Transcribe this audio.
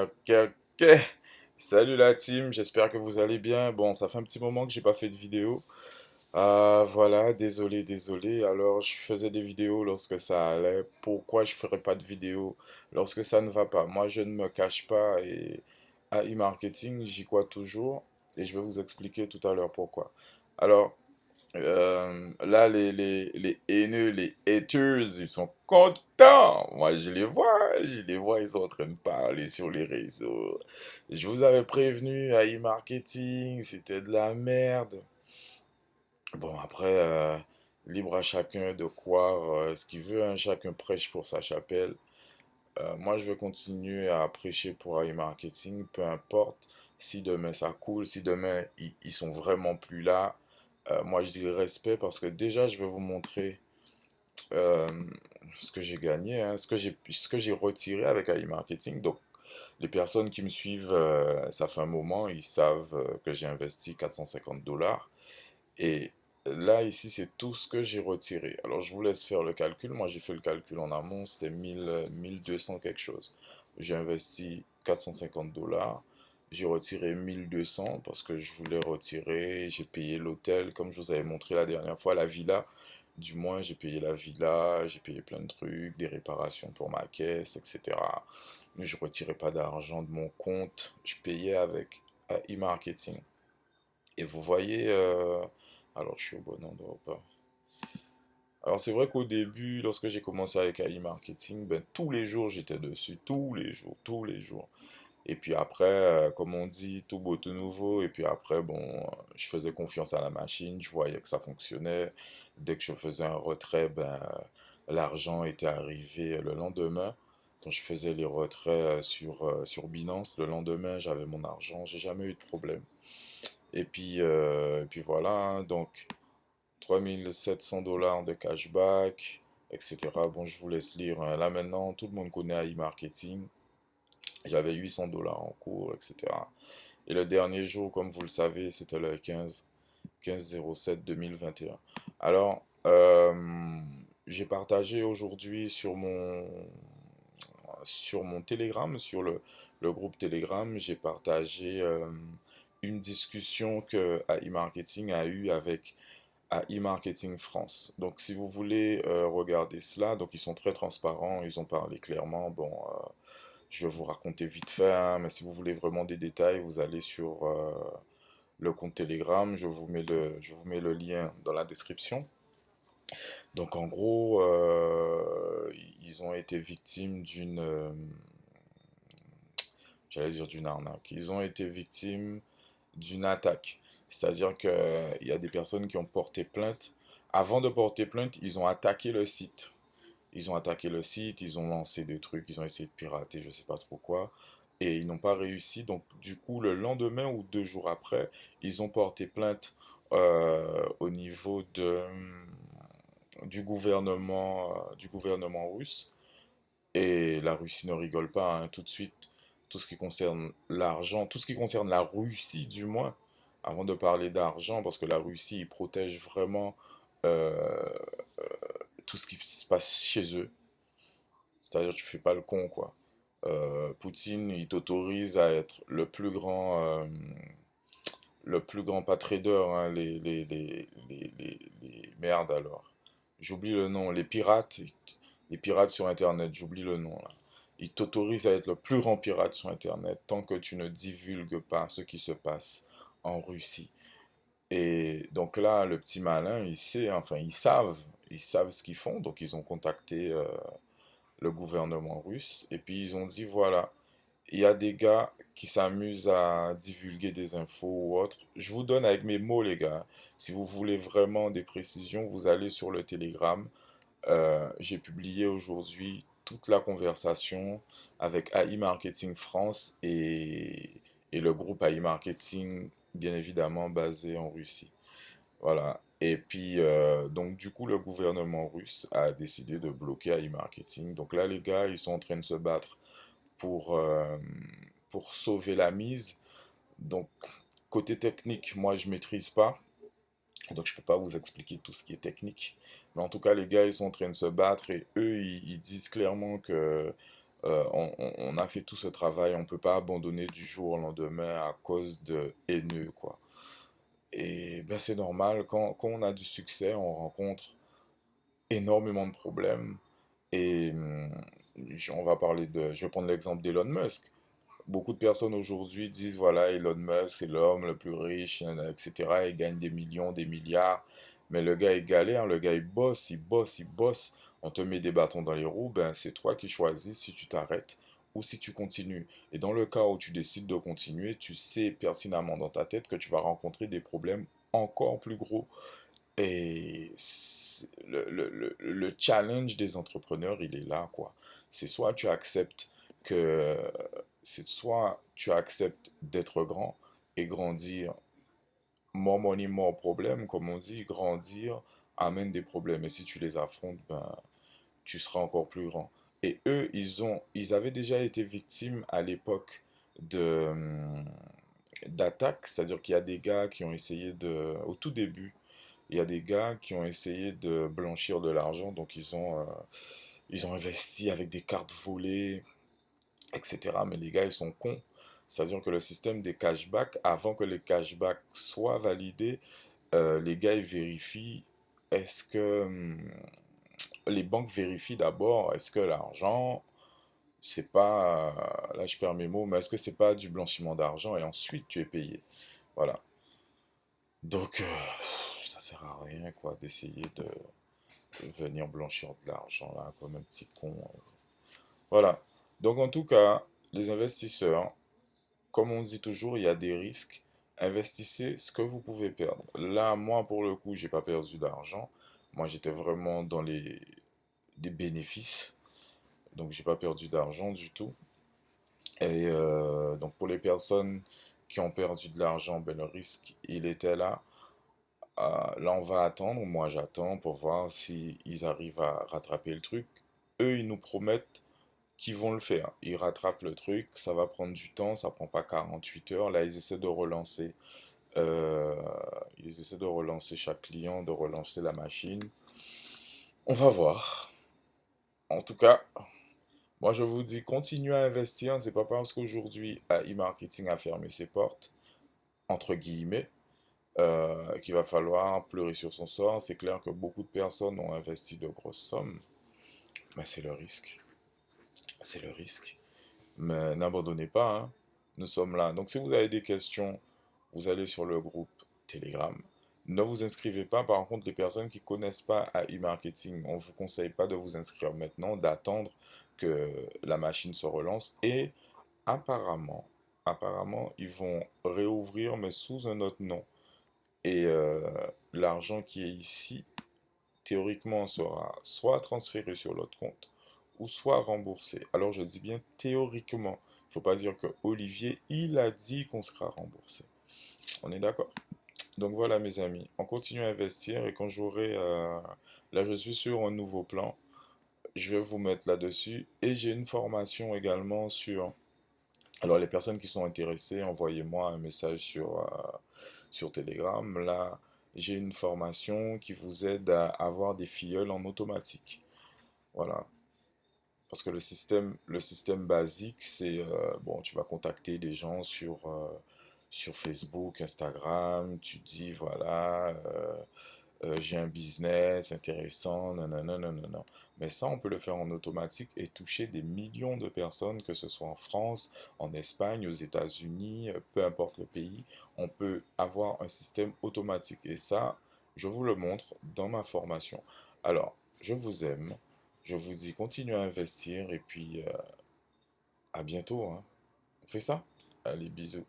Ok, ok. Salut la team, j'espère que vous allez bien. Bon, ça fait un petit moment que j'ai pas fait de vidéo. Voilà, désolé. Alors, je faisais des vidéos lorsque ça allait. Pourquoi je ferais pas de vidéo lorsque ça ne va pas? Moi, je ne me cache pas et à e-marketing, j'y crois toujours et je vais vous expliquer tout à l'heure pourquoi. Alors, là, les haineux, les haters, ils sont contents. Moi, je les vois, ils sont en train de parler sur les réseaux. Je vous avais prévenu à e-marketing, c'était de la merde. Bon, après, libre à chacun de croire ce qu'il veut, hein, chacun prêche pour sa chapelle. Moi, je vais continuer à prêcher pour e-marketing, peu importe si demain ça coule, si demain ils sont vraiment plus là. Moi, je dis respect parce que déjà, je vais vous montrer euh, ce que j'ai gagné, hein, ce que j'ai retiré avec e-marketing. Donc, les personnes qui me suivent, ça fait un moment, ils savent que j'ai investi 450 dollars. Et là, ici, c'est tout ce que j'ai retiré. Alors, je vous laisse faire le calcul. Moi, j'ai fait le calcul en amont. C'était 1200 quelque chose. J'ai investi 450 dollars. J'ai retiré 1200 parce que je voulais retirer. J'ai payé l'hôtel, comme je vous avais montré la dernière fois, la villa. Du moins, j'ai payé la villa, j'ai payé plein de trucs, des réparations pour ma caisse, etc. Mais je retirais pas d'argent de mon compte. Je payais avec e-marketing. Et vous voyez, alors je suis au bon endroit ou pas. Alors c'est vrai qu'au début, lorsque j'ai commencé avec AI Marketing, ben, tous les jours j'étais dessus, tous les jours. Et puis après, comme on dit, tout beau, tout nouveau. Et puis après, bon, je faisais confiance à la machine, je voyais que ça fonctionnait. Dès que je faisais un retrait, ben, l'argent était arrivé le lendemain. Quand je faisais les retraits sur Binance, le lendemain, j'avais mon argent, j'ai jamais eu de problème. Et puis voilà, hein, donc 3700 dollars de cashback, etc. Bon, je vous laisse lire, hein. Là maintenant, tout le monde connaît e-marketing. J'avais 800 dollars en cours, etc. Et le dernier jour, comme vous le savez, c'était le 15/07/2021. Alors, j'ai partagé aujourd'hui sur mon Telegram, sur le groupe Telegram, j'ai partagé une discussion que AI Marketing a eue avec AI Marketing France. Donc, si vous voulez regarder cela, donc ils sont très transparents, ils ont parlé clairement. Bon, je vais vous raconter vite fait, hein, mais si vous voulez vraiment des détails, vous allez sur le compte Telegram. Je vous mets le lien dans la description. Donc, en gros, ils ont été victimes j'allais dire d'une arnaque. Ils ont été victimes d'une attaque. C'est-à-dire qu'il y a des personnes qui ont porté plainte. Avant de porter plainte, ils ont attaqué le site. Ils ont attaqué le site, ils ont lancé des trucs, ils ont essayé de pirater, je sais pas trop quoi. Et ils n'ont pas réussi. Donc, du coup, le lendemain ou 2 jours après, ils ont porté plainte au niveau du gouvernement russe. Et la Russie ne rigole pas, hein, tout de suite. Tout ce qui concerne l'argent, tout ce qui concerne la Russie du moins, avant de parler d'argent, parce que la Russie ils protège vraiment euh, tout ce qui se passe chez eux. C'est-à-dire tu fais pas le con, quoi. Poutine, il t'autorise à être le plus grand pas trader, hein, merdes alors. J'oublie le nom, les pirates sur Internet, j'oublie le nom là. Ils t'autorisent à être le plus grand pirate sur Internet tant que tu ne divulgues pas ce qui se passe en Russie. Et donc là, le petit malin, il sait, enfin ils savent ce qu'ils font, donc ils ont contacté le gouvernement russe et puis ils ont dit voilà, il y a des gars qui s'amusent à divulguer des infos ou autres. Je vous donne avec mes mots, les gars. Si vous voulez vraiment des précisions, vous allez sur le Telegram. J'ai publié aujourd'hui toute la conversation avec AI Marketing France et le groupe AI Marketing, bien évidemment basé en Russie. Voilà. Et puis, donc, du coup, le gouvernement russe a décidé de bloquer AI Marketing. Donc là, les gars, ils sont en train de se battre pour, euh, pour sauver la mise. Donc, côté technique, moi, je maîtrise pas. Donc, je peux pas vous expliquer tout ce qui est technique. Mais en tout cas, les gars, ils sont en train de se battre et eux, ils disent clairement que On a fait tout ce travail, on ne peut pas abandonner du jour au lendemain à cause de haineux, quoi. Et ben c'est normal, quand on a du succès, on rencontre énormément de problèmes. Et on va parler de, je vais prendre l'exemple d'Elon Musk. Beaucoup de personnes aujourd'hui disent, voilà, Elon Musk, c'est l'homme le plus riche, etc. Il gagne des millions, des milliards. Mais le gars, il galère, le gars, il bosse, il bosse, il bosse. On te met des bâtons dans les roues, ben c'est toi qui choisis si tu t'arrêtes ou si tu continues. Et dans le cas où tu décides de continuer, tu sais pertinemment dans ta tête que tu vas rencontrer des problèmes encore plus gros. Et le challenge des entrepreneurs, il est là, quoi. C'est soit tu acceptes que, c'est soit tu acceptes d'être grand et grandir, more money, more problème, comme on dit, grandir amène des problèmes. Et si tu les affrontes, ben, tu seras encore plus grand. Et eux, ils avaient déjà été victimes à l'époque de, d'attaques, c'est-à-dire qu'il y a des gars qui ont essayé de, au tout début, il y a des gars qui ont essayé de blanchir de l'argent, donc ils ont investi avec des cartes volées, etc. Mais les gars, ils sont cons. C'est-à-dire que le système des cashbacks, avant que les cashbacks soient validés, les gars, ils vérifient, est-ce que les banques vérifient d'abord, est-ce que l'argent, c'est pas, là je perds mes mots, mais est-ce que c'est pas du blanchiment d'argent et ensuite tu es payé. Voilà. Donc, ça sert à rien, quoi, d'essayer de venir blanchir de l'argent là comme un petit con. Voilà. Donc en tout cas, les investisseurs, comme on dit toujours, il y a des risques. Investissez ce que vous pouvez perdre. Là, moi, pour le coup, j'ai pas perdu d'argent. Moi, j'étais vraiment dans les des bénéfices. Donc, j'ai pas perdu d'argent du tout. Et donc, pour les personnes qui ont perdu de l'argent, ben, le risque, il était là. Là, on va attendre. Moi, j'attends pour voir si ils arrivent à rattraper le truc. Eux, ils nous promettent qu'ils vont le faire. Ils rattrapent le truc. Ça va prendre du temps. Ça prend pas 48 heures. Là, ils essaient de relancer. euh, Ils essaient de relancer chaque client, de relancer la machine. On va voir. En tout cas, moi, je vous dis, continuez à investir. C'est pas parce qu'aujourd'hui, e-marketing a fermé ses portes, entre guillemets, qu'il va falloir pleurer sur son sort. C'est clair que beaucoup de personnes ont investi de grosses sommes, mais c'est le risque. C'est le risque. Mais n'abandonnez pas, hein. Nous sommes là. Donc si vous avez des questions, vous allez sur le groupe Telegram. Ne vous inscrivez pas, par contre, les personnes qui ne connaissent pas à e-marketing, on ne vous conseille pas de vous inscrire maintenant, d'attendre que la machine se relance. Et apparemment, apparemment, ils vont réouvrir, mais sous un autre nom. Et l'argent qui est ici, théoriquement, sera soit transféré sur l'autre compte, ou soit remboursé. Alors je dis bien théoriquement. Il ne faut pas dire que Olivier, il a dit qu'on sera remboursé. On est d'accord? Donc voilà mes amis, on continue à investir et quand j'aurai... là je suis sur un nouveau plan, je vais vous mettre là-dessus. Et j'ai une formation également sur... Alors les personnes qui sont intéressées, envoyez-moi un message sur Telegram. Là, j'ai une formation qui vous aide à avoir des filleuls en automatique. Voilà. Parce que le système basique, c'est, bon, tu vas contacter des gens sur Facebook, Instagram, tu dis, voilà, j'ai un business intéressant, nanana, nanana. Mais ça, on peut le faire en automatique et toucher des millions de personnes, que ce soit en France, en Espagne, aux États-Unis, peu importe le pays, on peut avoir un système automatique. Et ça, je vous le montre dans ma formation. Alors, je vous aime, je vous dis continuez à investir et puis à bientôt, hein. On fait ça? Allez, bisous.